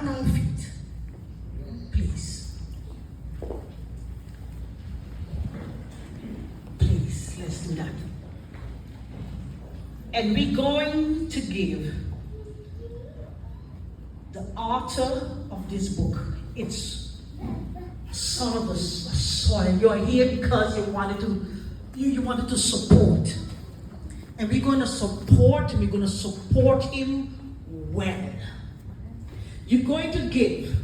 on our feet, please. Please, let's do that. And we're going to give the author of this book, it's sort of a soil. You're here because you wanted to support. And we're going to support him well. You're going to give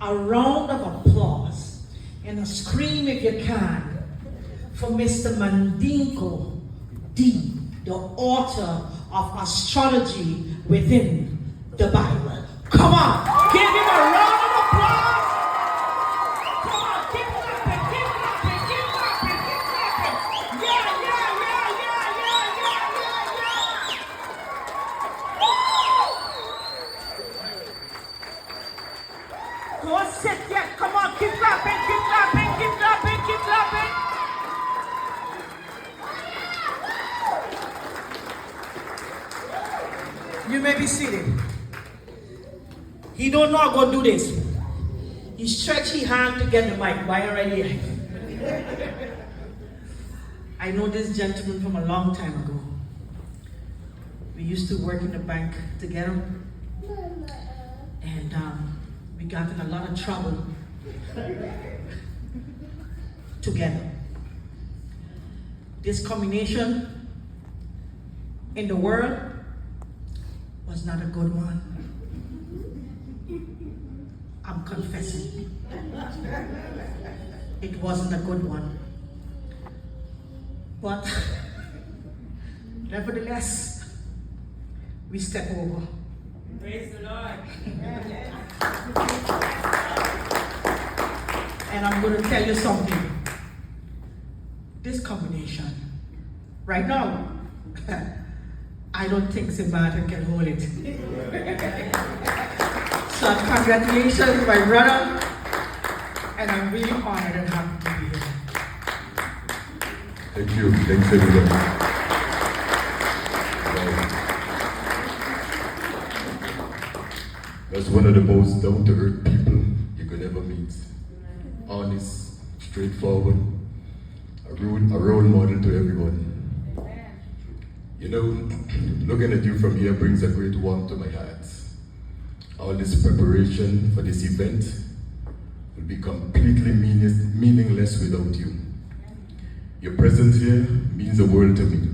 a round of applause and a scream if you can for Mr. Mandinko Dee, the author of Astrology within the Bible. Come on, give him a round of applause. Come on, keep clapping, keep clapping, keep clapping, keep clapping. Yeah. Don't sit yet. Come on, keep clapping, keep clapping, keep clapping, keep clapping. You may be seated. He don't know how to do this. He stretched his hand to get the mic. Why already? I know this gentleman from a long time ago. We used to work in the bank together. And we got in a lot of trouble together. This combination in the world was not a good one. I'm confessing. It wasn't a good one. But nevertheless, we step over. Praise the Lord. And I'm going to tell you something. This combination, right now, I don't think Maarten can hold it. So congratulations, my brother. And I'm really honored and happy to be here. Thank you. Thanks, everyone. That's one of the most down-to-earth people you could ever meet. Honest, straightforward, a role model to everyone. You know, looking at you from here brings a great warmth to my heart. All this preparation for this event will be completely meaningless without you. Your presence here means the world to me.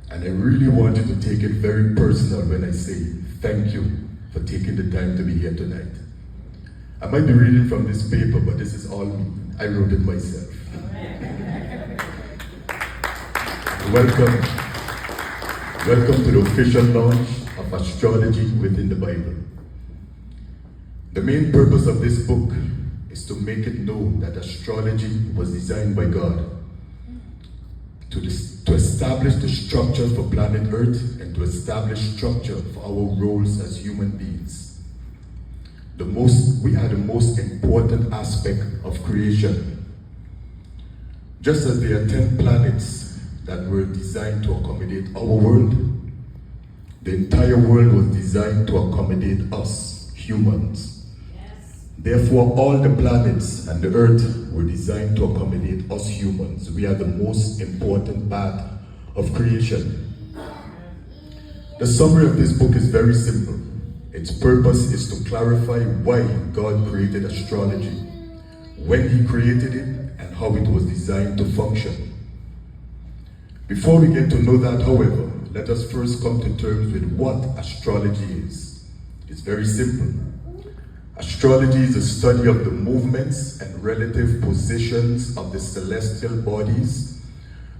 And I really want you to take it very personal when I say thank you for taking the time to be here tonight. I might be reading from this paper, but this is all me. I wrote it myself. Welcome. Welcome to the official launch of Astrology within the Bible. The main purpose of this book is to make it known that astrology was designed by God to establish the structure for planet Earth and to establish structure for our roles as human beings. We are the most important aspect of creation. Just as there are 10 planets that were designed to accommodate our world, the entire world was designed to accommodate us, humans. Yes. Therefore, all the planets and the earth were designed to accommodate us humans. We are the most important part of creation. The summary of this book is very simple. Its purpose is to clarify why God created astrology, when He created it, and how it was designed to function. Before we get to know that, however, let us first come to terms with what astrology is. It's very simple. Astrology is a study of the movements and relative positions of the celestial bodies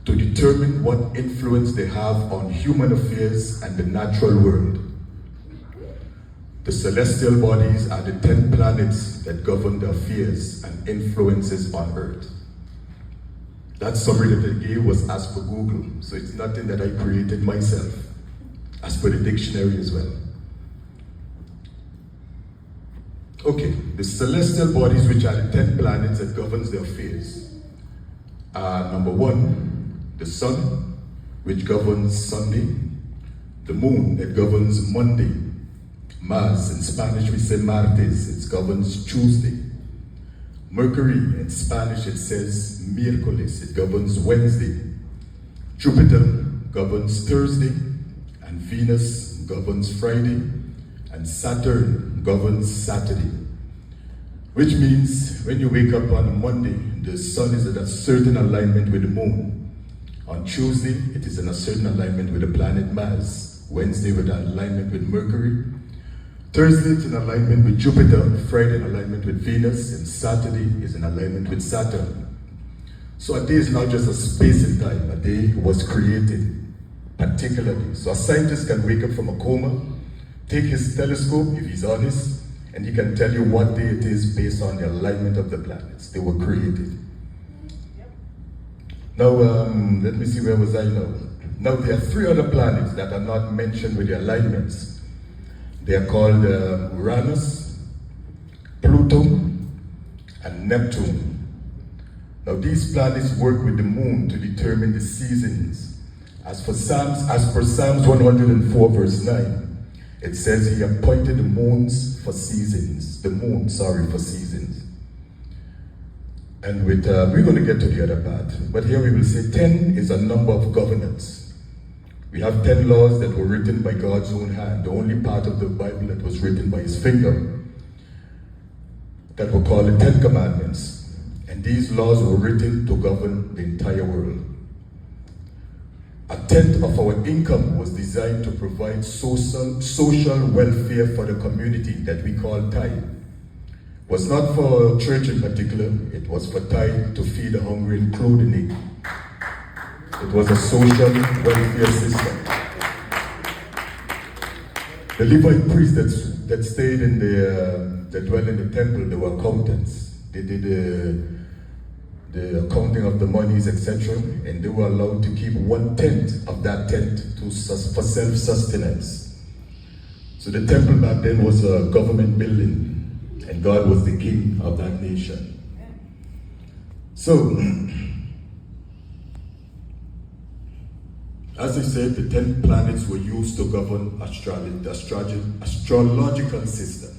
to determine what influence they have on human affairs and the natural world. The celestial bodies are the 10 planets that govern the affairs and influences on Earth. That summary that I gave was as per Google, so it's nothing that I created myself, as per the dictionary as well. Okay, the celestial bodies, which are the 10 planets that governs the affairs, are number 1, the sun, which governs Sunday, the moon that governs Monday, Mars, in Spanish we say martes, it governs Tuesday. Mercury, in Spanish it says miércoles, it governs Wednesday. Jupiter governs Thursday, and Venus governs Friday, and Saturn governs Saturday. Which means when you wake up on a Monday, the sun is at a certain alignment with the moon. On Tuesday, it is in a certain alignment with the planet Mars. Wednesday with an alignment with Mercury. Thursday it's in alignment with Jupiter. Friday in alignment with Venus. And Saturday is in alignment with Saturn. So a day is not just a space and time. A day was created particularly. So a scientist can wake up from a coma, take his telescope, if he's honest, and he can tell you what day it is based on the alignment of the planets. They were created. Now, let me see, where was I now? Now, there are 3 other planets that are not mentioned with the alignments. They are called Uranus, Pluto, and Neptune. Now, these planets work with the moon to determine the seasons. As per Psalms 104, verse 9, it says he appointed the moon for seasons. And with we're going to get to the other part, but here we will say 10 is a number of governance. We have 10 laws that were written by God's own hand, the only part of the Bible that was written by his finger, that were called the 10 Commandments. And these laws were written to govern the entire world. A tenth of our income was designed to provide social welfare for the community that we call tithe. It was not for church in particular, it was for tithe to feed the hungry and clothe the naked. It was a social welfare system. The Levite priests that stayed in that dwell in the temple, they were accountants. They did the accounting of the monies, etc., and they were allowed to keep 1/10 of that tent for self-sustenance. So the temple back then was a government building, and God was the king of that nation. So, as I said, the 10 planets were used to govern the astrological system.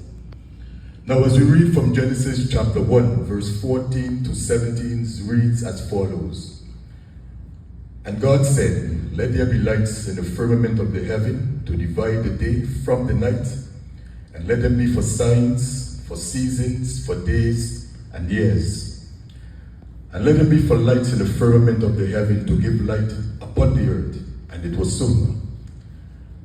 Now, as we read from Genesis chapter 1, verse 14 to 17 reads as follows. And God said, let there be lights in the firmament of the heaven to divide the day from the night, and let them be for signs, for seasons, for days and years. And let them be for lights in the firmament of the heaven to give light upon the earth. And it was so.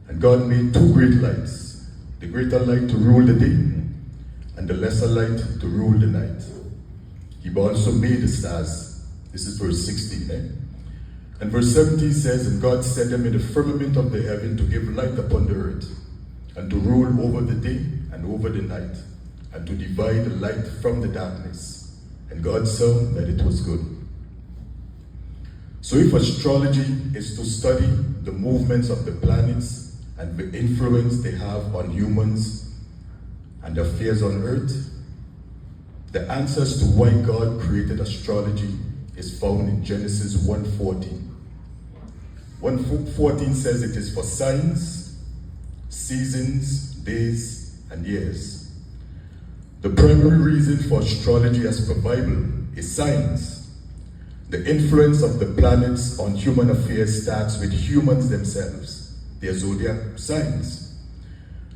And God made 2 great lights, the greater light to rule the day, and the lesser light to rule the night. He also made the stars. This is verse 16. And verse 17 says, and God set them in the firmament of the heaven to give light upon the earth, and to rule over the day and over the night, and to divide the light from the darkness. And God saw that it was good. So if astrology is to study the movements of the planets and the influence they have on humans and affairs on earth, the answers to why God created astrology is found in Genesis 1:14. 1:14 says it is for signs, seasons, days, and years. The primary reason for astrology as per Bible is science. The influence of the planets on human affairs starts with humans themselves, their zodiac signs.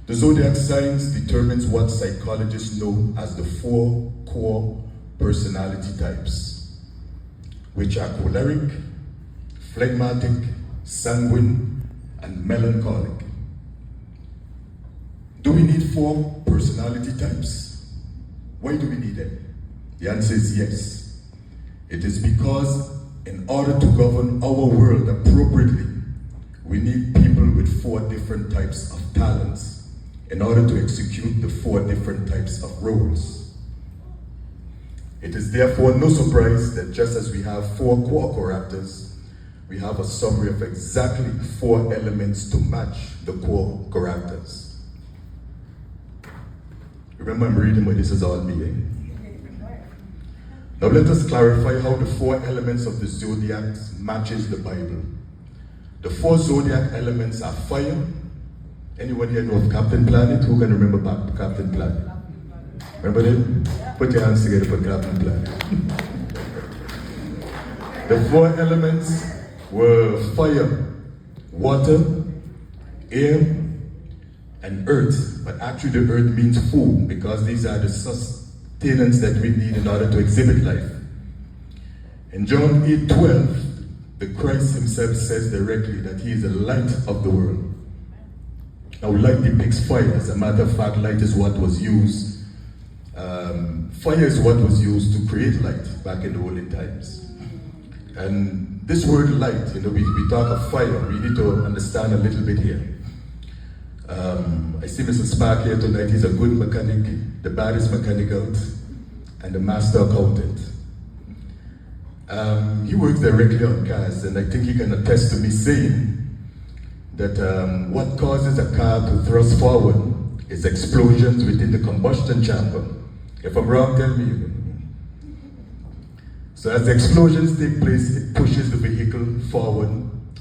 The zodiac signs determines what psychologists know as the 4 core personality types, which are choleric, phlegmatic, sanguine, and melancholic. Do we need 4 personality types? Why do we need them? The answer is yes. It is because in order to govern our world appropriately, we need people with 4 different types of talents in order to execute the 4 different types of roles. It is therefore no surprise that just as we have 4 core characters, we have a summary of exactly 4 elements to match the core characters. Remember, I'm reading, but this is all me. Now let us clarify how the 4 elements of the zodiac matches the Bible. The 4 zodiac elements are fire, Anyone here know of Captain Planet? Who can remember Captain Planet? Remember them? Put your hands together for Captain Planet. The 4 elements were fire, water, air, and earth. But actually the earth means food, because these are the sustenance that we need in order to exhibit life. In John 8:12, the Christ himself says directly that he is the light of the world. Now light depicts fire. As a matter of fact, light is what was used. Fire is what was used to create light back in the olden times. And this word light, we talk of fire, we need to understand a little bit here. I see Mr. Spark here tonight. He's a good mechanic, the baddest mechanic out, and the master accountant. He works directly on cars, and I think he can attest to me saying that what causes a car to thrust forward is explosions within the combustion chamber. If I'm wrong, tell me. So as the explosions take place, it pushes the vehicle forward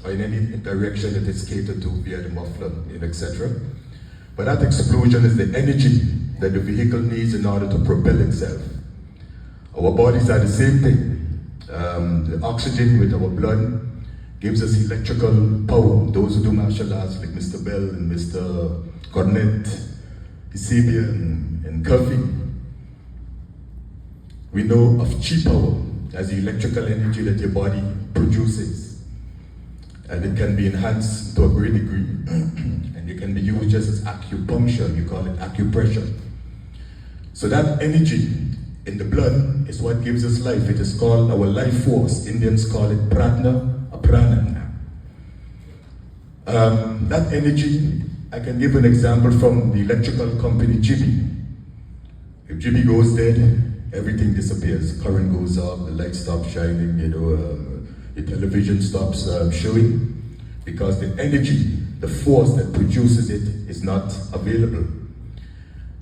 or in any direction that is catered to via the muffler, etc. But that explosion is the energy that the vehicle needs in order to propel itself. Our bodies are the same thing. The oxygen with our blood gives us electrical power. Those who do martial arts, like Mr. Bell and Mr. Cornett, Isibia and Coffee, we know of chi power as the electrical energy that your body produces. And it can be enhanced to a great degree. And it can be used just as acupuncture, you call it acupressure. So that energy in the blood is what gives us life. It is called our life force. Indians call it pratna, prana. That energy, I can give an example from the electrical company Gibi. If Gibi goes dead, everything disappears. Current goes off, the light stops shining, the television stops showing, because the energy, the force that produces it is not available.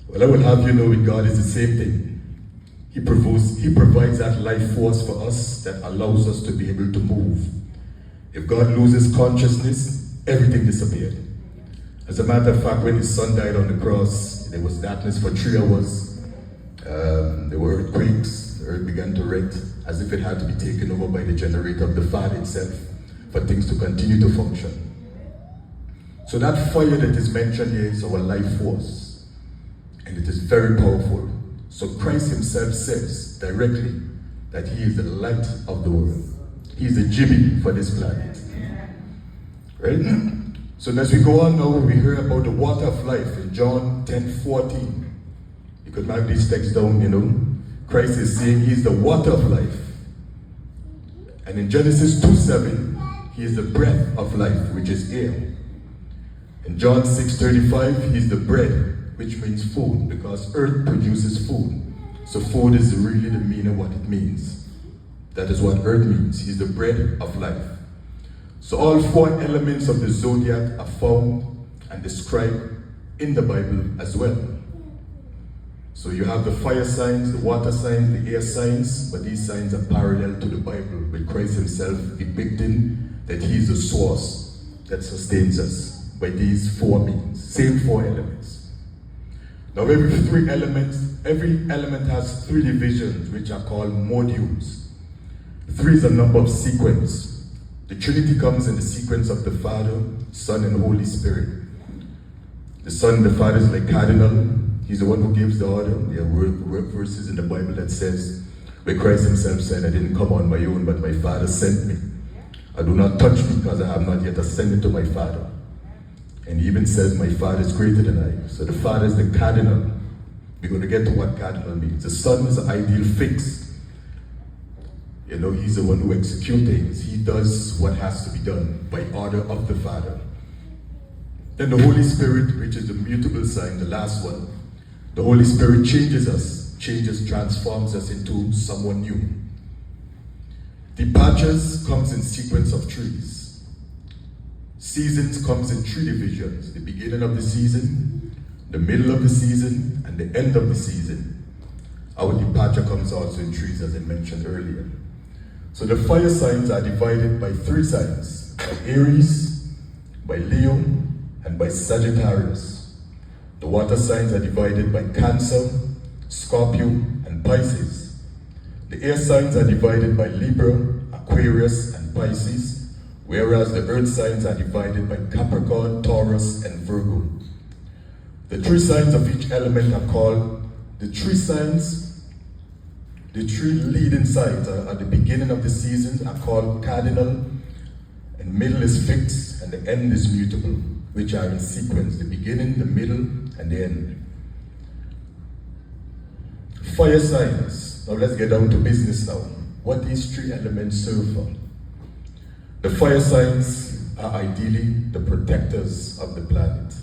Well, I will have you know with God is the same thing. He provides that life force for us that allows us to be able to move. If God loses consciousness, everything disappeared. As a matter of fact, when his son died on the cross, there was darkness for 3 hours. There were earthquakes, the earth began to wreck as if it had to be taken over by the generator of the Father itself for things to continue to function. So that fire that is mentioned here is our life force, and it is very powerful. So Christ himself says directly that he is the light of the world. He is the Jimmy for this planet. Right? So as we go on now, we hear about the water of life in John 10:14. You could mark these texts down, Christ is saying he is the water of life. And in Genesis 2:7, he is the breath of life, which is air. In John 6:35, he is the bread, which means food, because earth produces food. So food is really the meaning of what it means. That is what earth means. He's the bread of life. So all 4 elements of the zodiac are found and described in the Bible as well. So you have the fire signs, the water signs, the air signs, but these signs are parallel to the Bible, with Christ himself depicting that he is the source that sustains us by these 4 means, same 4 elements. Now every element has 3 divisions, which are called modules. 3 is a number of sequence. The Trinity comes in the sequence of the Father, Son, and Holy Spirit. The Son, the Father is like cardinal. He's the one who gives the order. There are verses in the Bible that says, where Christ himself said, I didn't come on my own, but my Father sent me. I do not touch because I have not yet ascended to my Father. And he even says, my Father is greater than I. So the Father is the cardinal. We're going to get to what cardinal means. The Son is the ideal fix. He's the one who executes things. He does what has to be done by order of the Father. Then the Holy Spirit, which is the mutable sign, the last one. The Holy Spirit changes us, transforms us into someone new. Departures comes in sequence of 3s. Seasons comes in 3 divisions. The beginning of the season, the middle of the season, and the end of the season. Our departure comes also in 3s, as I mentioned earlier. So the fire signs are divided by 3 signs, by Aries, by Leo, and by Sagittarius. The water signs are divided by Cancer, Scorpio, and Pisces. The air signs are divided by Libra, Aquarius, and Pisces, whereas the earth signs are divided by Capricorn, Taurus, and Virgo. The three signs of each element are called the three signs. The three leading signs at the beginning of the season are called cardinal, and middle is fixed, and the end is mutable, which are in sequence, the beginning, the middle, and the end. Fire signs. Now let's get down to business now. What these three elements serve for. The fire signs are ideally the protectors of the planet.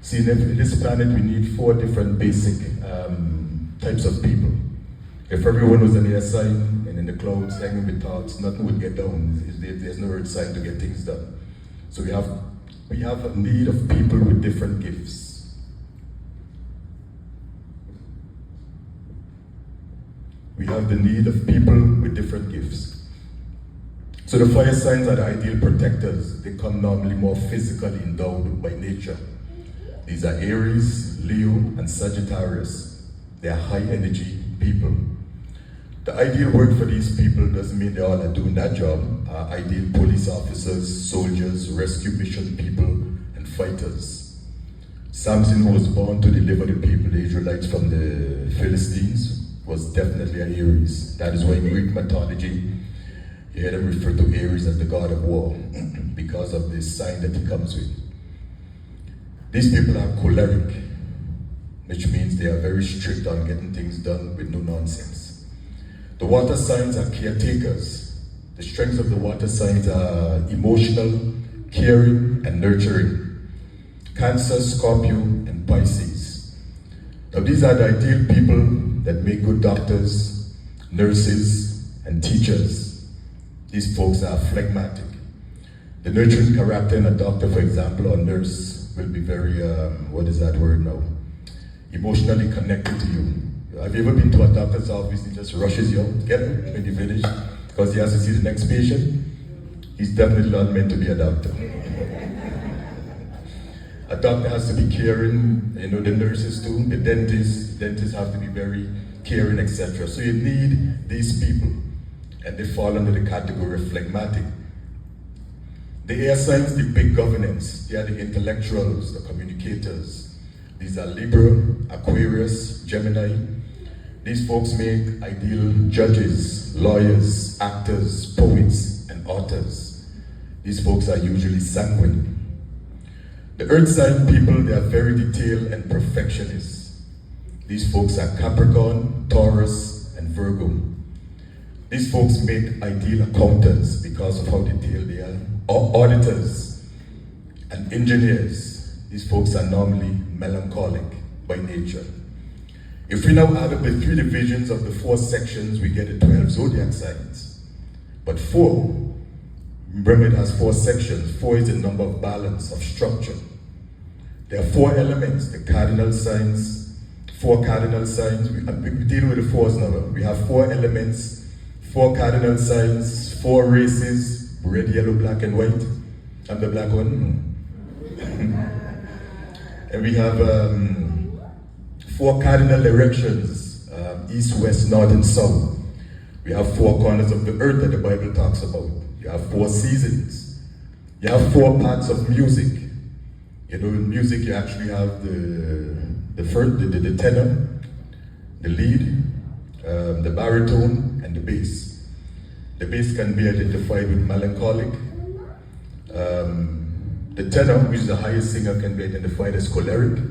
See, in this planet we need four different basic types of people. If everyone was an air sign and in the clouds hanging with thoughts, nothing would get done. There's no earth sign to get things done. So we have a need of people with different gifts. We have the need of people with different gifts. So the fire signs are the ideal protectors. They come normally more physically endowed by nature. These are Aries, Leo, and Sagittarius. They are high energy people. The ideal work for these people doesn't mean they all are doing that job. Ideal police officers, soldiers, rescue mission people, and fighters. Samson, who was born to deliver the people, the Israelites from the Philistines, was definitely an Aries. That is why in Greek mythology, you hear them refer to Aries as the god of war, because of this sign that he comes with. These people are choleric, which means they are very strict on getting things done with no nonsense. The water signs are caretakers. The strengths of the water signs are emotional, caring, and nurturing. Cancer, Scorpio, and Pisces. Now these are the ideal people that make good doctors, nurses, and teachers. These folks are phlegmatic. The nurturing character in a doctor, for example, or nurse, will be very, what is that word now? Emotionally connected to you. Have you ever been to a doctor's office? He just rushes you out, get him when you finish, because he has to see the next patient? He's definitely not meant to be a doctor. A doctor has to be caring, the nurses too, the dentists have to be very caring, etc. So you need these people, and they fall under the category of phlegmatic. The air signs depict governance. They are the intellectuals, the communicators. These are Libra, Aquarius, Gemini. These folks make ideal judges, lawyers, actors, poets, and authors. These folks are usually sanguine. The earth sign people, they are very detailed and perfectionists. These folks are Capricorn, Taurus, and Virgo. These folks make ideal accountants because of how detailed they are. Auditors and engineers. These folks are normally melancholic by nature. If we now add up the three divisions of the four sections, we get the 12 zodiac signs. But 4, remember it has 4 sections. 4 is the number of balance, of structure. There are 4 elements, the cardinal signs, 4 cardinal signs. We're dealing with the 4s now. We have 4 elements, 4 cardinal signs, 4 races, red, yellow, black, and white. I'm the black one. And we have 4 cardinal directions, east, west, north, and south. We have 4 corners of the earth that the Bible talks about. You have 4 seasons. You have 4 parts of music. In music you actually have the tenor, the lead, the baritone, and the bass. The bass can be identified with melancholic. The tenor, which is the highest singer, can be identified as choleric.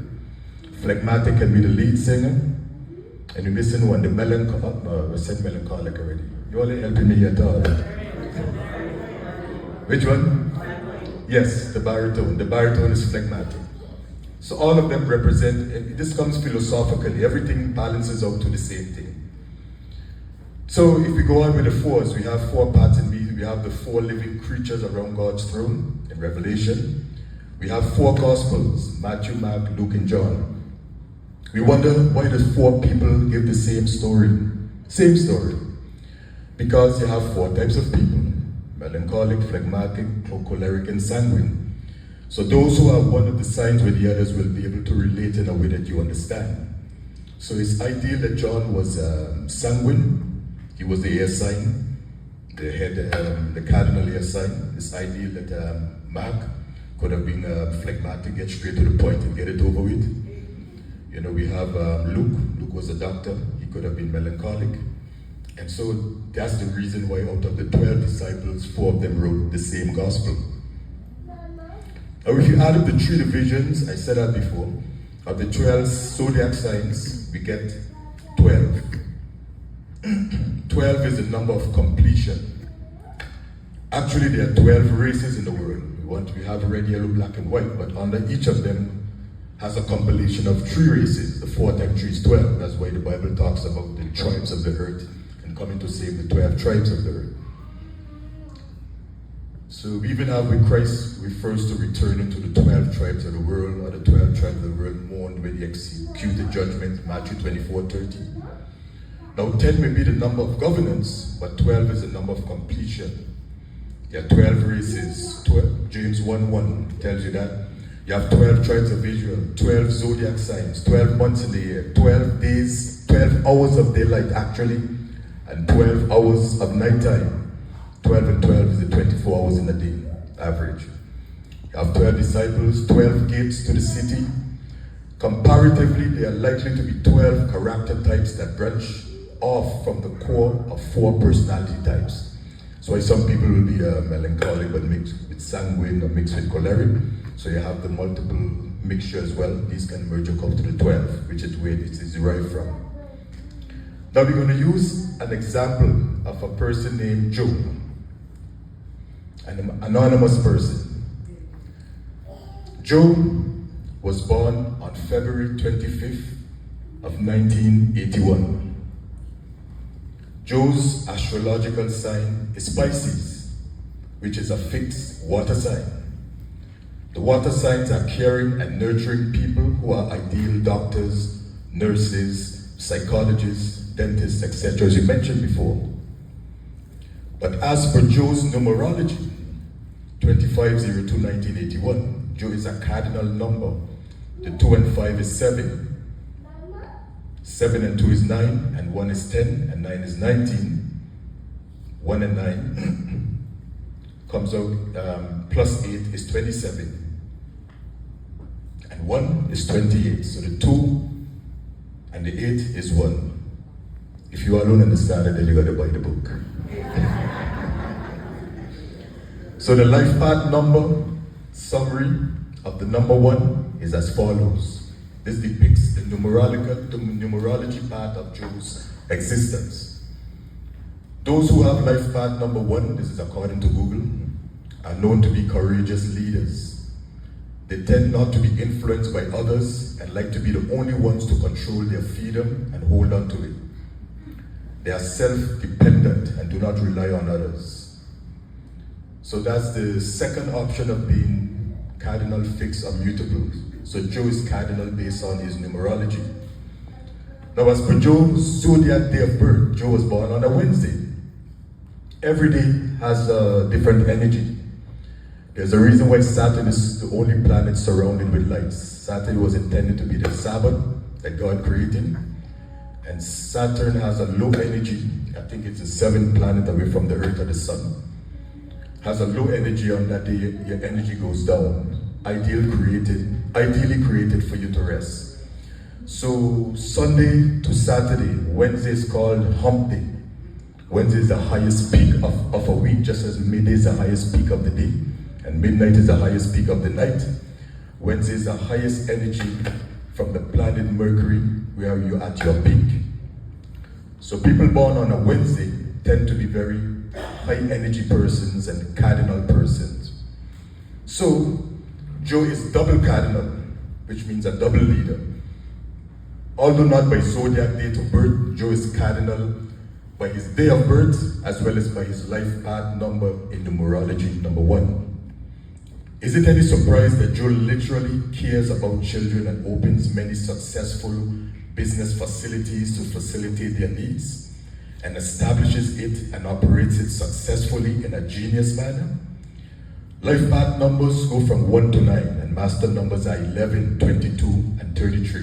Phlegmatic can be the lead singer. And you're missing one, the melancholic. We said melancholic already. You all ain't helping me at all. Which one? Yes, the baritone. The baritone is phlegmatic. So all of them represent, this comes philosophically, everything balances out to the same thing. So if we go on with the 4s, we have 4 parts in me. We have the 4 living creatures around God's throne in Revelation. We have 4 Gospels, Matthew, Mark, Luke, and John. We wonder why the 4 people give the same story. Same story. Because you have 4 types of people: melancholic, phlegmatic, choleric, and sanguine. So those who have one of the signs with the others will be able to relate in a way that you understand. So it's ideal that John was sanguine. He was the air sign, the head, the cardinal air sign. It's ideal that Mark could have been phlegmatic, get straight to the point and get it over with. You know, we have Luke. Luke was a doctor. He could have been melancholic. And so that's the reason why out of the 12 disciples, 4 of them wrote the same gospel. Now if you add up the 3 divisions, I said that before, of the 12 zodiac signs, we get 12. 12 is the number of completion. Actually, there are 12 races in the world. We have red, yellow, black, and white, but under each of them has a compilation of 3 races. The 4 times 3 is 12. That's why the Bible talks about the tribes of the earth and coming to save the 12 tribes of the earth. So we even have with Christ refers to returning to the 12 tribes of the world, or the 12 tribes of the world mourned when he executed judgment, Matthew 24:30. Now 10 may be the number of governance, but 12 is the number of completion. There are 12 races. James 1:1 tells you that. You have 12 tribes of Israel, 12 zodiac signs, 12 months in the year, 12 days, 12 hours of daylight actually, and 12 hours of nighttime. 12 and 12 is the 24 hours in a day, average. You have 12 disciples, 12 gates to the city. Comparatively, there are likely to be 12 character types that branch off from the core of 4 personality types. So why some people will be melancholic but mixed with sanguine or mixed with choleric. So you have the multiple mixture as well. These can merge up to the 12, which is where it is derived from. Now we're going to use an example of a person named Joe, an anonymous person. Joe was born on February 25th of 1981. Joe's astrological sign is Pisces, which is a fixed water sign. The water signs are caring and nurturing people who are ideal doctors, nurses, psychologists, dentists, etc., as you mentioned before. But as per Joe's numerology, 25/02/1981, Joe is a cardinal number. The 2 and 5 is 7. 7 and 2 is 9, and 1 is 10, and 9 is 19. 1 and 9 comes out, plus 8 is 27. And 1 is 28. So the 2 and the 8 is 1. If you all don't understand it, then you got to buy the book. So the life path number summary of the number 1 is as follows. This depicts the numerology part of Joe's existence. Those who have life path number 1, this is according to Google, are known to be courageous leaders. They tend not to be influenced by others and like to be the only ones to control their freedom and hold on to it. They are self-dependent and do not rely on others. So that's the second option of being cardinal, fixed, or mutable. So Joe is cardinal based on his numerology. Now as per Joe's zodiac day of birth, Joe was born on a Wednesday. Every day has a different energy. There's a reason why Saturn is the only planet surrounded with lights. Saturn was intended to be the Sabbath that God created. And Saturn has a low energy. I think it's the 7th planet away from the Earth or the Sun. Has a low energy on that day, your energy goes down. Ideally created for you to rest. So Sunday to Saturday, Wednesday is called hump day. Wednesday is the highest peak of a week, just as midday is the highest peak of the day, and midnight is the highest peak of the night. Wednesday is the highest energy from the planet Mercury, where you're at your peak. So people born on a Wednesday tend to be very high energy persons and cardinal persons. So Joe is double cardinal, which means a double leader. Although not by zodiac date of birth, Joe is cardinal by his day of birth as well as by his life path number in numerology, number 1. Is it any surprise that Joe literally cares about children and opens many successful business facilities to facilitate their needs and establishes it and operates it successfully in a genius manner? Life path numbers go from 1 to 9, and master numbers are 11, 22, and 33.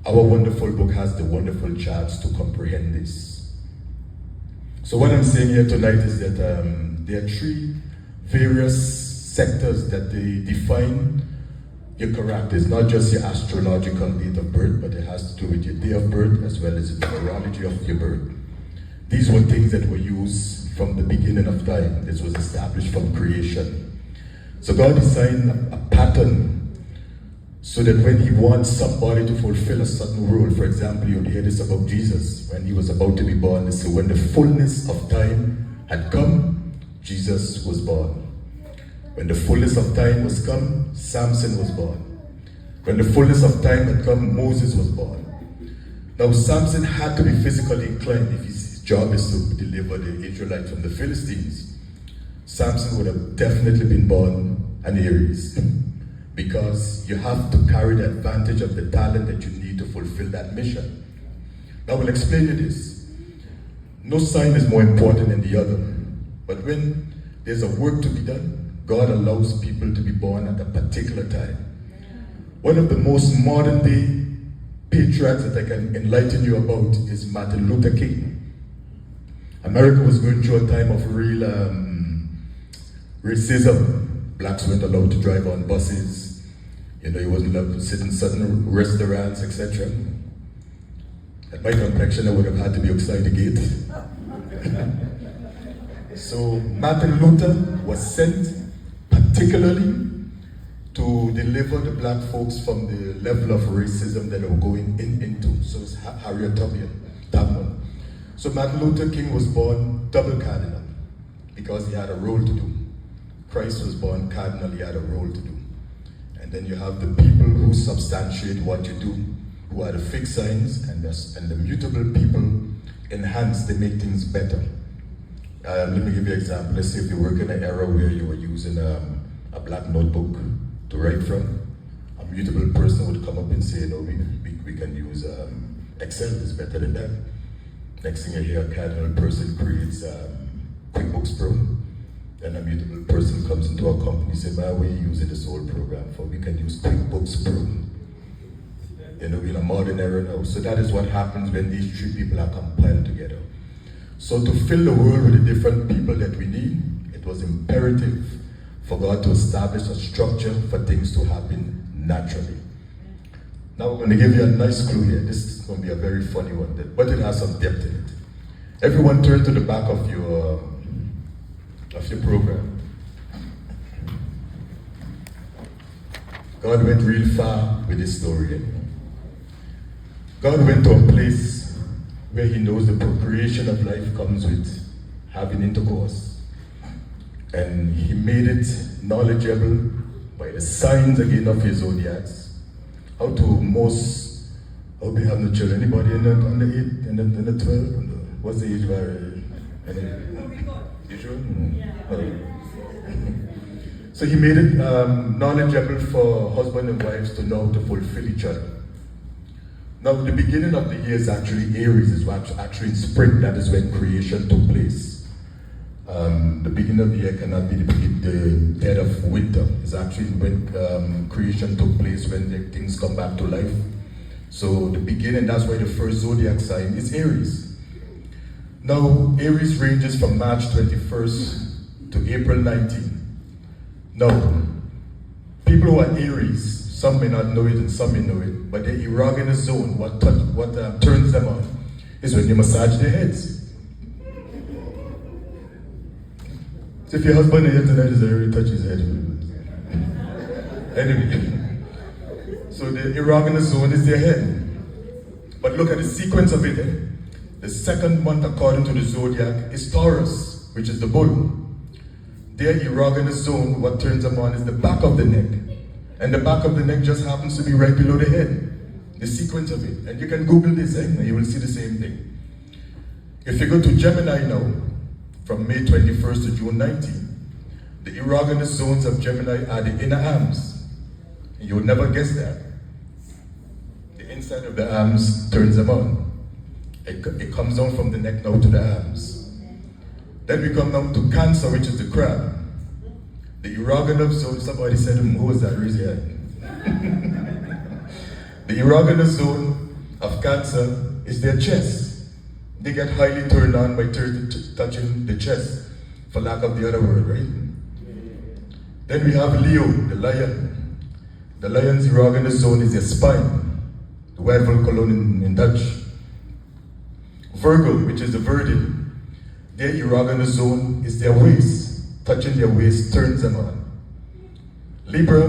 Our wonderful book has the wonderful charts to comprehend this. So what I'm saying here tonight is that there are 3 various sectors that they define your character. It's not just your astrological date of birth, but it has to do with your day of birth as well as the numerology of your birth. These were things that were used from the beginning of time. This was established from creation. So God designed a pattern so that when he wants somebody to fulfill a certain role, for example, you hear this about Jesus, when he was about to be born, they say when the fullness of time had come, Jesus was born. When the fullness of time was come, Samson was born. When the fullness of time had come, Moses was born. Now Samson had to be physically inclined if his job is to deliver the Israelites from the Philistines. Samson would have definitely been born an Aries, because you have to carry the advantage of the talent that you need to fulfill that mission. Now I will explain you this. No sign is more important than the other, but when there's a work to be done, God allows people to be born at a particular time. One of the most modern day patriots that I can enlighten you about is Martin Luther King. America was going through a time of real racism. Blacks weren't allowed to drive on buses. He wasn't allowed to sit in certain restaurants, etc. At my complexion, I would have had to be outside the gate. So Martin Luther was sent particularly to deliver the black folks from the level of racism that they were going into. So it's Harriet Tubman. So Martin Luther King was born double cardinal because he had a role to do. Christ was born cardinal, he had a role to do. And then you have the people who substantiate what you do, who are the fixed signs, and the mutable people enhance, they make things better. Let me give you an example. Let's say if you work in an era where you were using a black notebook to write from, a mutable person would come up and say, no, we can use Excel, is better than that. Next thing you hear, a cardinal person creates QuickBooks Pro. Then a mutable person comes into our company and says, why are we using this old program for? We can use QuickBooks Pro. We're in a modern era now. So that is what happens when these 3 people are compiled together. So to fill the world with the different people that we need, it was imperative for God to establish a structure for things to happen naturally. Now we're going to give you a nice clue here. This is going to be a very funny one, but it has some depth in it. Everyone turn to the back of your program. God went real far with this story. God went to a place where he knows the procreation of life comes with having intercourse. And he made it knowledgeable by the signs again of his zodiacs. How we have no children? Anybody on the 8, and the 12? What's the age barrier? You sure? So he made it knowledgeable for husband and wives to know how to fulfill each other. Now, the beginning of the year is actually Aries, is actually in spring. That is when creation took place. The beginning of the year cannot be the dead of winter. It's actually when creation took place, when things come back to life. So the beginning, that's why the first zodiac sign is Aries. Now, Aries ranges from March 21st to April 19th. Now, people who are Aries, some may not know it and some may know it, but the erogenous zone, what turns them on, is when you massage their heads. So if your husband is here tonight, is already touch his head. Anyway, so the erogenous zone is their head. But look at the sequence of it. The second month according to the zodiac is Taurus, which is the bull. Their erogenous zone, what turns them on is the back of the neck. And the back of the neck just happens to be right below the head. The sequence of it. And you can Google this, and you will see the same thing. If you go to Gemini now, from May 21st to June 19th, the erogenous zones of Gemini are the inner arms. And you would never guess that. The inside of the arms turns them on. It comes down from the neck now to the arms. Then we come down to Cancer, which is the crab. The erogenous zone, somebody said, who was that? Raise your hand. The erogenous zone of Cancer is their chest. They get highly turned on by touching the chest, for lack of the other word, right? Then we have Leo, the lion. The lion's erogenous zone is their spine, the wervelkolon in Dutch. Virgo, which is the virgin, their erogenous zone is their waist. Touching their waist turns them on. Libra,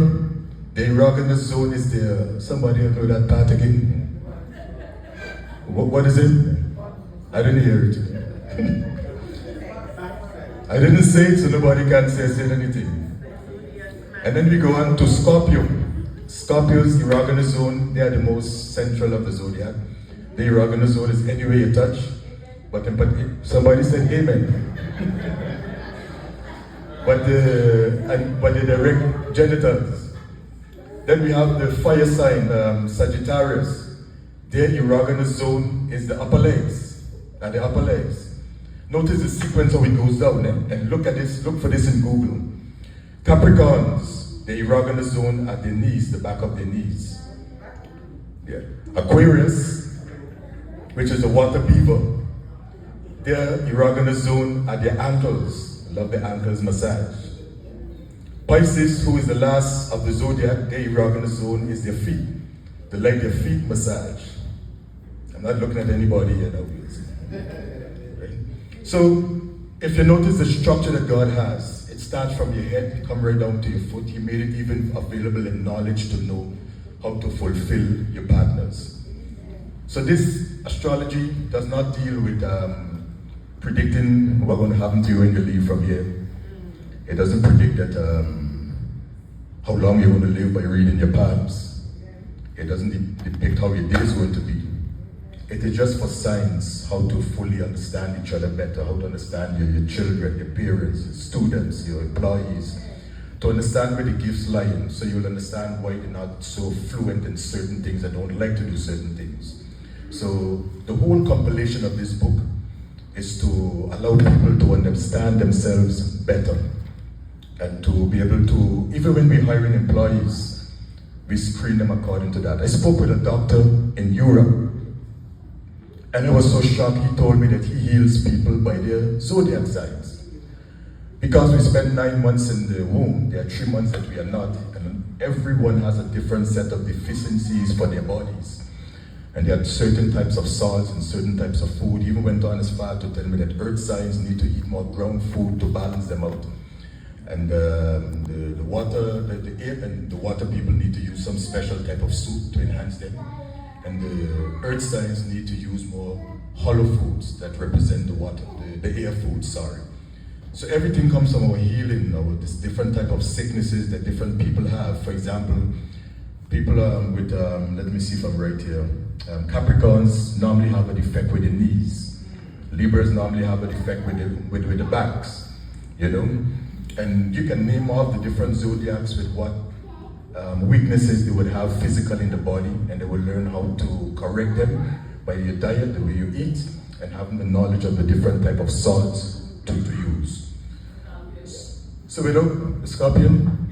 their erogenous zone is their, somebody know that part again? What is it? I didn't hear it. I didn't say it, so nobody can say anything. And then we go on to Scorpio. Scorpio's erogenous zone, they are the most central of the zodiac. The erogenous zone is anywhere you touch, but somebody said amen. but the direct genitals. Then we have the fire sign, Sagittarius. Their erogenous zone is the upper legs, and the upper legs. Notice the sequence how it goes down, and look at this, look for this in Google. Capricorns, the erogenous zone at their knees, the back of their knees. Yeah. Aquarius, which is the water beaver, their erogenous zone at their ankles. Love the ankles massage. Pisces, who is the last of the zodiac, their erogenous zone is their feet. They like their feet massage. I'm not looking at anybody here now. Right? So, if you notice the structure that God has, it starts from your head, come right down to your foot. He made it even available in knowledge to know how to fulfill your partners. So this astrology does not deal with predicting what's going to happen to you when you leave from here. It doesn't predict that how long you're going to live by reading your palms. It doesn't depict how your day is going to be. It is just for signs, how to fully understand each other better, how to understand your children, your parents, your students, your employees, to understand where the gifts lie in, so you'll understand why they're not so fluent in certain things and don't like to do certain things. So the whole compilation of this book is to allow people to understand themselves better and to be able to, even when we're hiring employees, we screen them according to that. I spoke with a doctor in Europe, and I was so shocked. He told me that he heals people by their zodiac signs. Because we spent 9 months in the womb, there are 3 months that we are not, and everyone has a different set of deficiencies for their bodies. And there are certain types of salts and certain types of food. He even went on as far to tell me that earth signs need to eat more ground food to balance them out. And the air and the water people need to use some special type of soup to enhance them. And the earth signs need to use more hollow foods that represent the water, the air foods, sorry. So everything comes from our healing, our this different type of sicknesses that different people have. For example, people with, let me see if I'm right here. Capricorns normally have a defect with the knees. Libras normally have a defect with the backs, you know? And you can name off the different zodiacs with what weaknesses they would have physically in the body, and they will learn how to correct them by your diet, the way you eat, and having the knowledge of the different type of salts to use. So we know the Scorpion,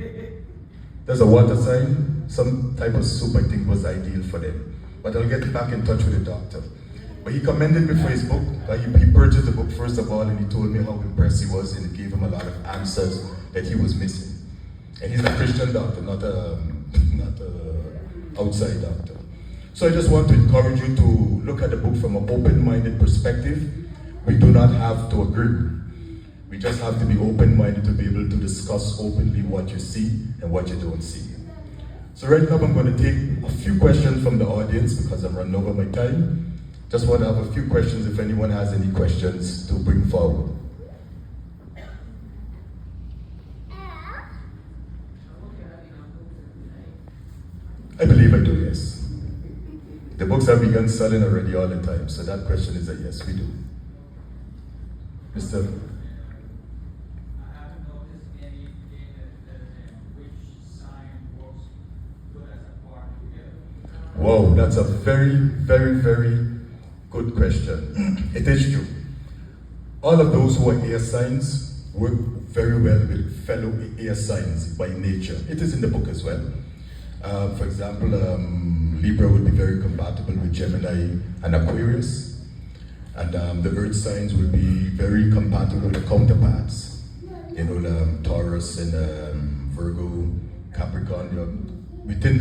there's a water sign, some type of soup I think was ideal for them. But I'll get back in touch with the doctor. But he commended me for his book. He purchased the book first of all, and he told me how impressed he was, and it gave him a lot of answers that he was missing. And he's a Christian doctor, not a outside doctor. So I just want to encourage you to look at the book from an open-minded perspective. We do not have to agree. We just have to be open-minded to be able to discuss openly what you see and what you don't see. So right now I'm going to take a few questions from the audience because I'm running over my time. Just want to have a few questions if anyone has any questions to bring forward. I believe I do, yes. The books have begun selling already all the time, so that question is a yes, we do. Mr. I haven't noticed anything which sign works good as a part together. Wow, that's a very, very, very good question. It is true. All of those who are air signs work very well with fellow air signs by nature. It is in the book as well. For example, Libra would be very compatible with Gemini and Aquarius. And the earth signs will be very compatible with the counterparts. You know, Taurus and Virgo, Capricorn. Within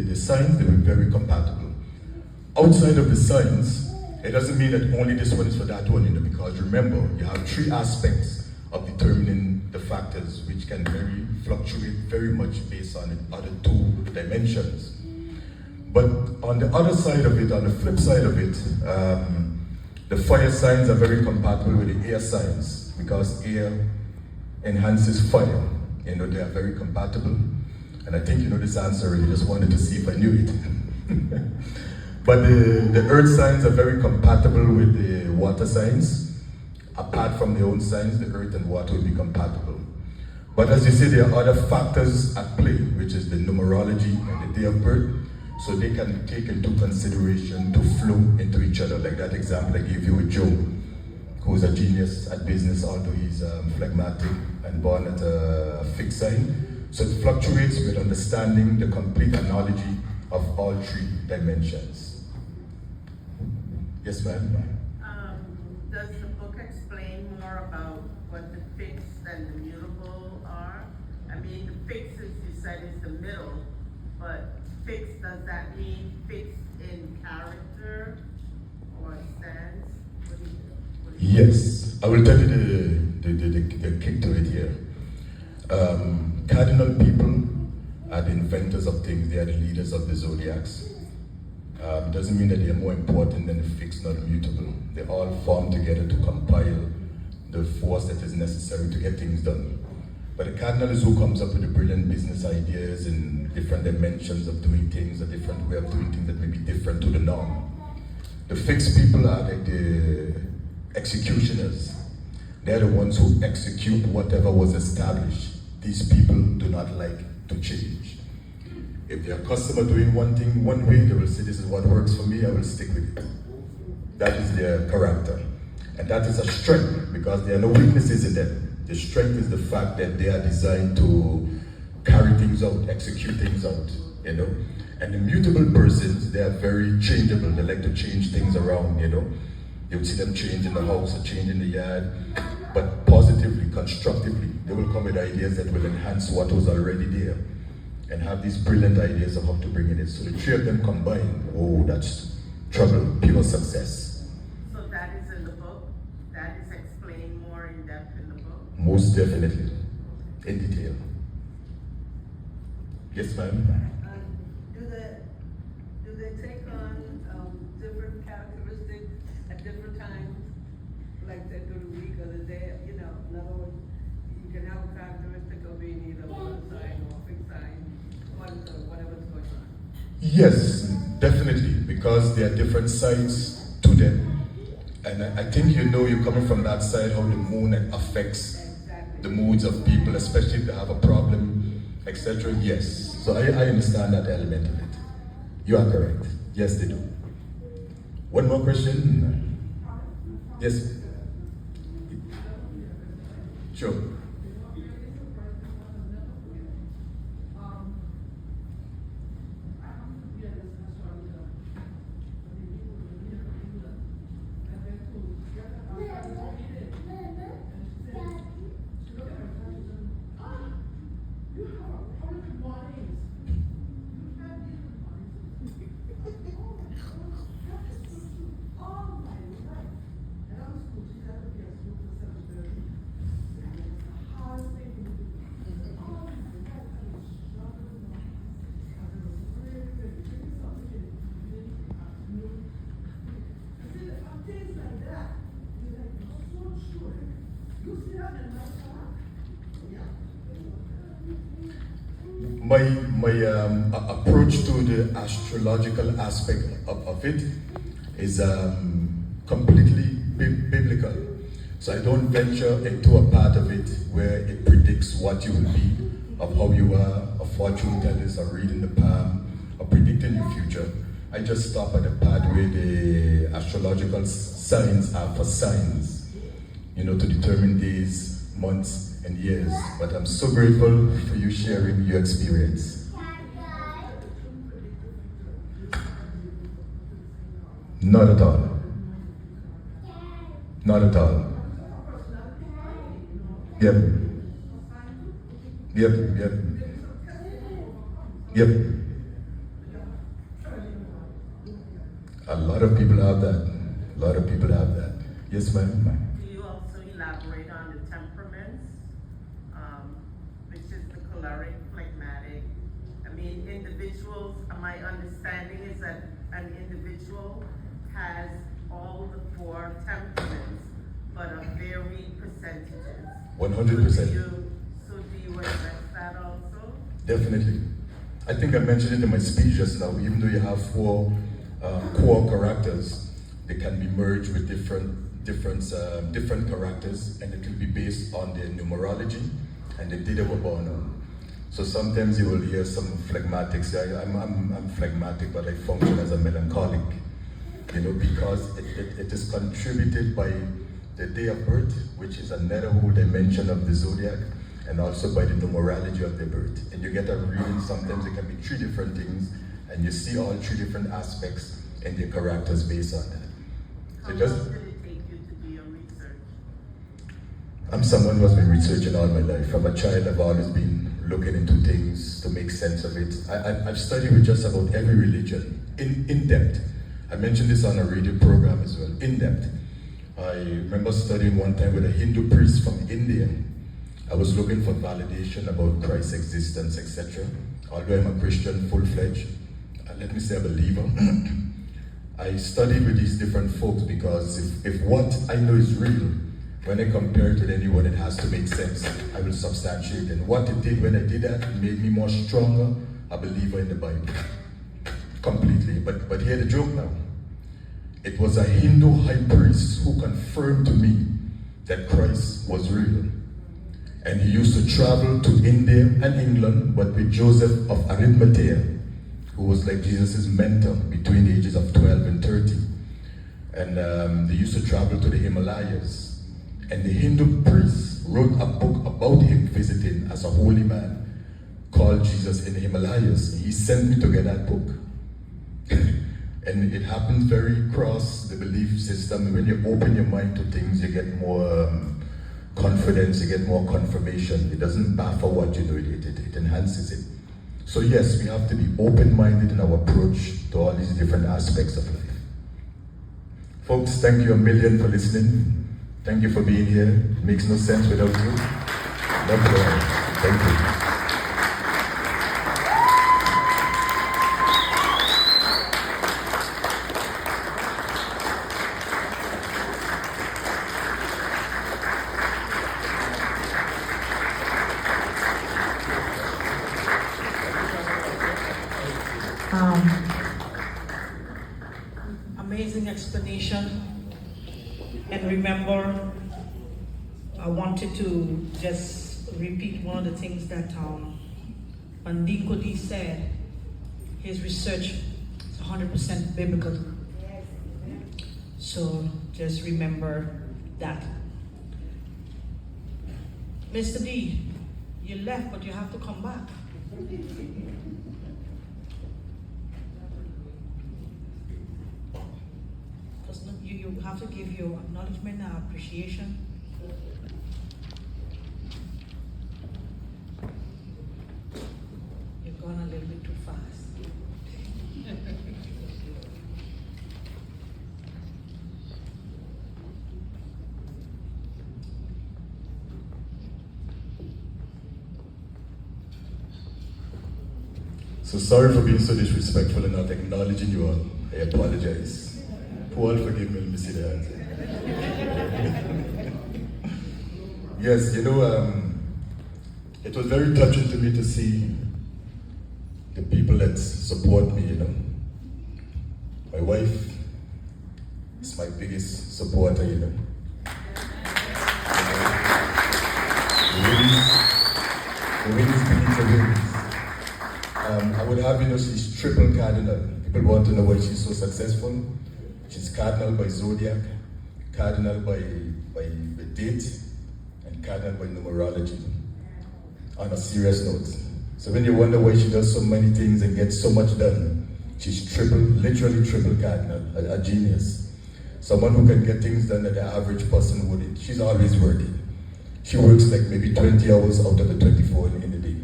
the signs, they will be very compatible. Outside of the signs, it doesn't mean that only this one is for that one, because remember, you have 3 aspects of determining the factors, which can fluctuate very much based on the other 2 dimensions. But on the other side of it, on the flip side of it, the fire signs are very compatible with the air signs, because air enhances fire. They are very compatible. And I think you know this answer already, just wanted to see if I knew it. But the earth signs are very compatible with the water signs. Apart from their own signs, the earth and water will be compatible. But as you see, there are other factors at play, which is the numerology and the day of birth, so they can take into consideration to flow into each other. Like that example I gave you with Joe, who's a genius at business, although he's phlegmatic and born at a fixed sign. So it fluctuates with understanding the complete analogy of all 3 dimensions. Yes, ma'am? Does the book explain more about what the fixed and the mutable are? I mean, the fixed, as you said, is the middle, but fixed, does that mean fixed in character or stance? Yes, I will tell you the kick to it here. Cardinal people are the inventors of things, they are the leaders of the zodiacs. It doesn't mean that they are more important than the fixed or the mutable. They all form together to compile the force that is necessary to get things done. But the cardinal is who comes up with the brilliant business ideas and different dimensions of doing things, a different way of doing things that may be different to the norm. The fixed people are like the executioners. They're the ones who execute whatever was established. These people do not like to change. If their customer doing one thing one way, they will say, this is what works for me, I will stick with it. That is their character. And that is a strength, because there are no weaknesses in them. The strength is the fact that they are designed to carry things out, execute things out, And the mutable persons, they are very changeable. They like to change things around, You would see them change in the house or change in the yard, but positively, constructively. They will come with ideas that will enhance what was already there and have these brilliant ideas of how to bring it in. So the 3 of them combined, oh, that's trouble, pure success. So that is in the book? That is explained more in depth in the book? Most definitely, in detail. Yes, ma'am? Do they take on different characteristics at different times, like they do the week or the day? In other words, you can have a characteristic of being either one sign or a fixed sign, whatever's going on. Yes, definitely, because there are different sides to them. And I think you're coming from that side, how the moon affects the moods of people, especially if they have a problem, etc. Yes, so I understand that element of it. You are correct. Yes, they do. One more question? Yes. Sure. My approach to the astrological aspect of it is completely biblical. So I don't venture into a part of it where it predicts what you will be, of how you are, of fortune tellers, or reading the palm, or predicting your future. I just stop at the part where the astrological signs are for signs, to determine days, months, and years, but I'm so grateful for you sharing your experience. Not at all. Not at all. Yep. Yep, yep. Yep. A lot of people have that. A lot of people have that. Yes, ma'am. Do you also elaborate on the temperaments, which is the choleric, phlegmatic? I mean, individuals, my understanding is that an individual has all the 4 temperaments, but of varying percentages. 100%. So do you address that also? Definitely. I think I mentioned it in my speech just now. Even though you have 4 core characters, they can be merged with different characters, and it can be based on their numerology and the day they were born on. So sometimes you will hear some phlegmatics. I'm phlegmatic, but I function as a melancholic. Because it is contributed by the day of birth, which is another whole dimension of the zodiac, and also by the numerology of the birth. And you get a reading, sometimes it can be 3 different things, and you see all 3 different aspects and their characters based on that. How long did it take you to do your research? I'm someone who has been researching all my life. From a child, I've always been looking into things to make sense of it. I've studied with just about every religion, in depth. I mentioned this on a radio program as well, in depth. I remember studying one time with a Hindu priest from India. I was looking for validation about Christ's existence, etc. Although I'm a Christian, full-fledged, let me say a believer. I studied with these different folks because if what I know is real, when I compare it with anyone, it has to make sense. I will substantiate. And what it did when I did that, it made me more stronger, a believer in the Bible. Completely. But hear the joke now. It was a Hindu high priest who confirmed to me that Christ was real. And he used to travel to India and England, but with Joseph of Arimathea, who was like Jesus' mentor between the ages of 12 and 30. And they used to travel to the Himalayas. And the Hindu priest wrote a book about him visiting as a holy man called Jesus in the Himalayas. He sent me to get that book. And it happens very cross the belief system. When you open your mind to things, you get more confidence, you get more confirmation. It doesn't baffle what you know, it enhances it. So yes, we have to be open-minded in our approach to all these different aspects of life. Folks, thank you a million for listening. Thank you for being here. It makes no sense without you. Love you all. Thank you. Amazing explanation. And remember, I wanted to just repeat one of the things that Mandinko Dee said. His research is 100% biblical. So just remember that. Mr. D, you left, but you have to come back. Because you have to give your acknowledgement and appreciation. You've gone a little bit too fast. So sorry for being so disrespectful and not acknowledging you all. I apologize. Who all forgive me? Let me see the hands. Yes, it was very touching to me to see the people that support me, My wife is my biggest supporter, The wings beneath the wings. I would have, she's triple cardinal. People want to know why she's so successful. She's cardinal by zodiac, cardinal by the date, and and cardinal by numerology. On a serious note. So when you wonder why she does so many things and gets so much done, she's literally triple cardinal, a genius. Someone who can get things done that the average person wouldn't. She's always working. She works like maybe 20 hours out of the 24 in the day.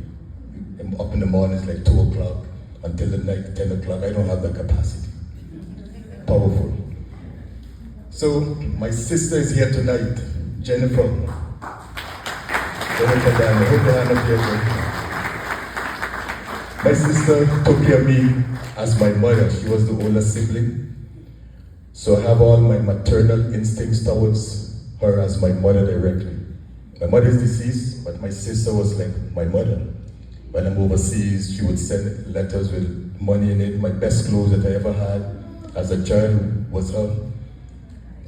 And up in the morning, it's like 2 o'clock until the night, 10 o'clock. I don't have that capacity. Powerful. So my sister is here tonight, Jennifer. Jennifer Dana, hold your hand up here, Jennifer. My sister took care of me as my mother. She was the older sibling. So I have all my maternal instincts towards her as my mother directly. My mother is deceased, but my sister was like my mother. When I'm overseas, she would send letters with money in it. My best clothes that I ever had as a child was her.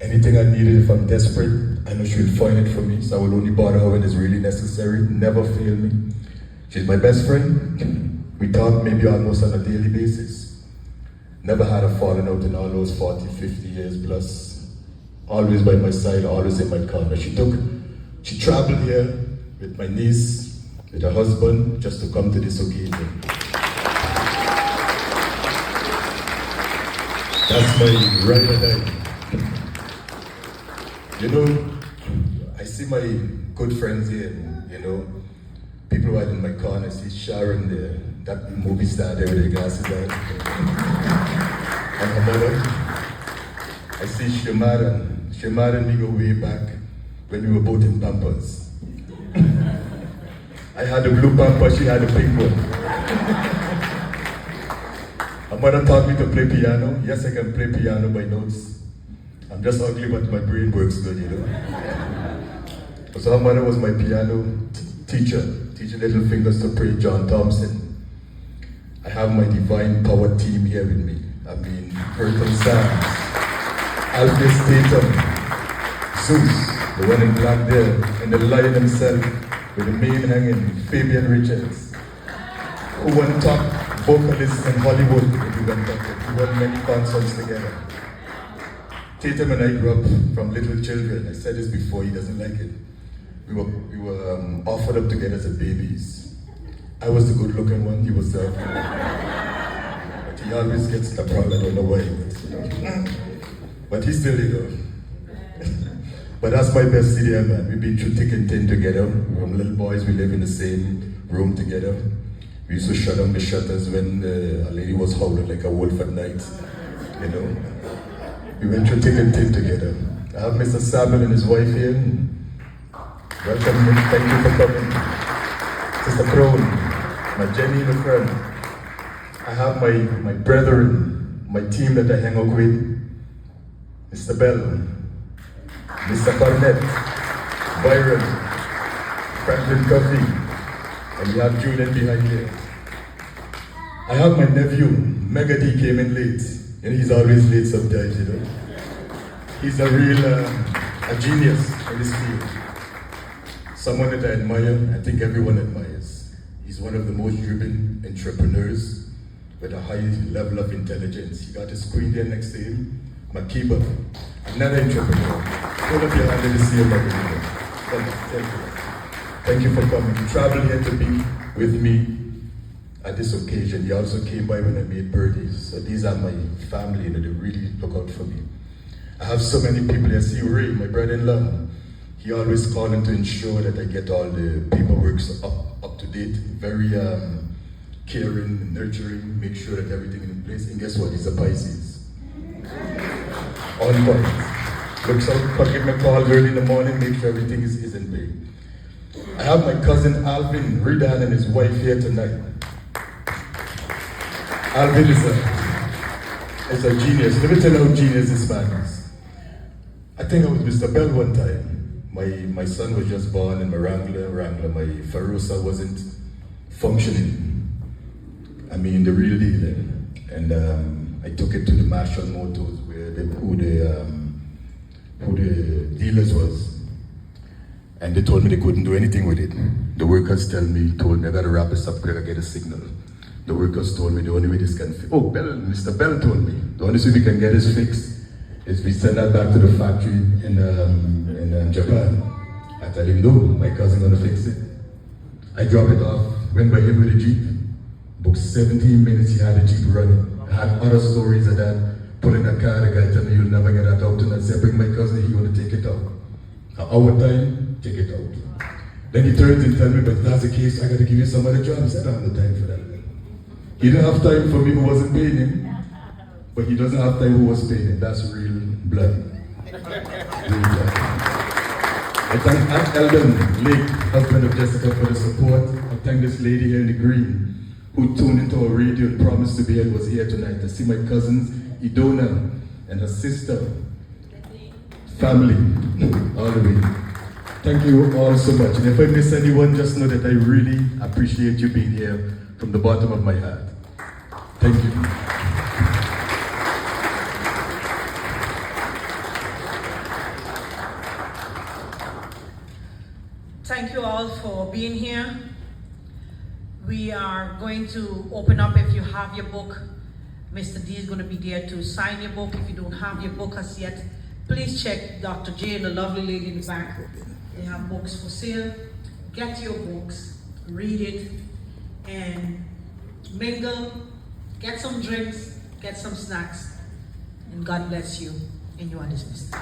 Anything I needed, if I'm desperate, I know she would find it for me, so I will only bother her when it's really necessary. Never fail me. She's my best friend. We talk maybe almost on a daily basis. Never had a falling out in all those 40, 50 years plus. Always by my side, always in my corner. She traveled here with my niece, with her husband, just to come to this occasion. That's my ride or die. You know, I see my good friends here, you know, people right in my corner. I see Sharon there, that movie star there with the glasses on. And her mother. I see Maarten. Maarten and me go way back when we were both in Pampers. I had the blue pamper, she had the pink one. Her mother taught me to play piano. Yes, I can play piano by notes. I'm just ugly, but my brain works good, you know. So her mother was my piano teacher, teaching little fingers to pray, John Thompson. I have my divine power team here with me. I mean, Burton Sands, Alfred Statham, Zeus, the one in black there, and the lion himself, with the mane hanging, Fabian Richards, who won top vocalist in Hollywood, if you went up, we won many concerts together. Tatum and I grew up from little children. I said this before, he doesn't like it. We were offered up together as babies. I was the good looking one, he was the ugly one. But he always gets the problem, I don't know why. But he's still here. But that's my best idea, man. We've been through thick and thin together. From little boys, we live in the same room together. We used to shut down the shutters when a lady was howling like a wolf at night, you know. We went through thick and thin together. I have Mr. Samuel and his wife here. Welcome, thank you for coming. Sister Crone, my Jenny the friend. I have my brethren, my team that I hang out with. Mr. Bell, Mr. Cornett, Byron, Franklin Coffey, and we have Julian behind here. I have my nephew, Mega D came in late. And he's always late sometimes, you know. He's a real a genius in this field. Someone that I admire, I think everyone admires. He's one of the most driven entrepreneurs with a high level of intelligence. He got his queen there next to him, Makiba, another entrepreneur. Hold up your hand and see him, Makiba. Thank you. Thank you for coming. You traveled here to be with me at this occasion. He also came by when I made birthdays. So these are my family and they really look out for me. I have so many people. I see Ray, my brother-in-law. He always calling to ensure that I get all the paperwork up to date. Very caring, nurturing, make sure that everything is in place. And guess what? He's a Pisces. On point. Looks out, give me a call early in the morning, make sure everything is in place. I have my cousin Alvin Ridan and his wife here tonight. Alvin is a genius. Let me tell you how genius this man is. I think I was Mr. Bell one time. My son was just born in my Wrangler. My Farosa wasn't functioning. I mean, the real deal. And I took it to the Marshall Motors where who the dealers was. And they told me they couldn't do anything with it. The workers told me I gotta wrap this up, I gotta get a signal. The workers told me the only way this can fix. Oh, Mr. Bell told me the only way we can get this fixed is we send that back to the factory in Japan. I tell him, no, my cousin gonna fix it. I drop it off, went by him with a Jeep. Booked 17 minutes, he had a Jeep running. I had other stories of that. Put in a car, the guy tell me, you'll never get that out. And I said, bring my cousin, he gonna take it out. An hour time, take it out. Then he turns and tells me, but if that's the case, I gotta give you some other job. He said, I don't have no time for that. He didn't have time for me who wasn't paying him, but he doesn't have time who was paying him. That's real blood. Real blood. I thank Aunt Eldon, late husband of Jessica, for the support. I thank this lady here in the green who tuned into our radio and promised to be here, was here tonight. I see my cousins, Idona, and her sister, family, all the way. Thank you all so much. And if I miss anyone, just know that I really appreciate you being here from the bottom of my heart. Thank you. Thank you all for being here. We are going to open up. If you have your book, Mr. D is going to be there to sign your book. If you don't have your book as yet, please check Dr. J and the lovely lady in the back. They have books for sale. Get your books, read it, and mingle, get some drinks, get some snacks, and God bless you, and you are dismissed.